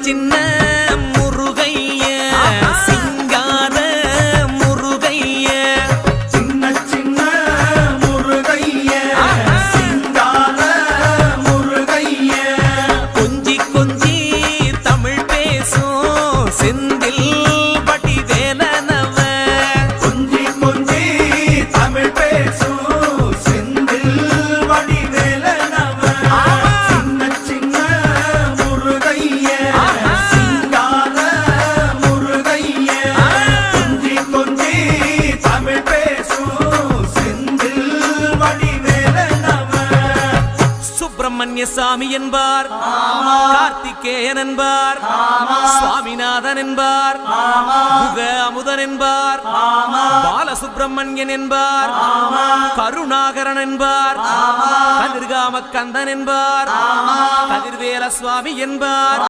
சின்ன முருகைய சிங்கார முருகைய சின்ன முருகைய சிங்கார முருகைய கொஞ்சி கொஞ்சி தமிழ் பேசும் செந்தில் வடிவேலனவ கொஞ்சி கொஞ்சி தமிழ் பேசும் செந்தில் வடிவேலனவ சின்ன முருகைய சிங்கார முருகைய கொஞ்சி கொஞ்சி தமிழ் பேசும் செந்தில் வடிவேலனவ சுப்பிரமணிய சாமி என்பார், கார்த்திகேயன் என்பார், சுவாமிநாதன் என்பார், முக அமுதன் என்பார், பாலசுப்பிரமணியன் என்பார், கருணாகரன் என்பார், கதிர்காம கந்தன் என்பார், கதிர்வேல சுவாமி என்பார்.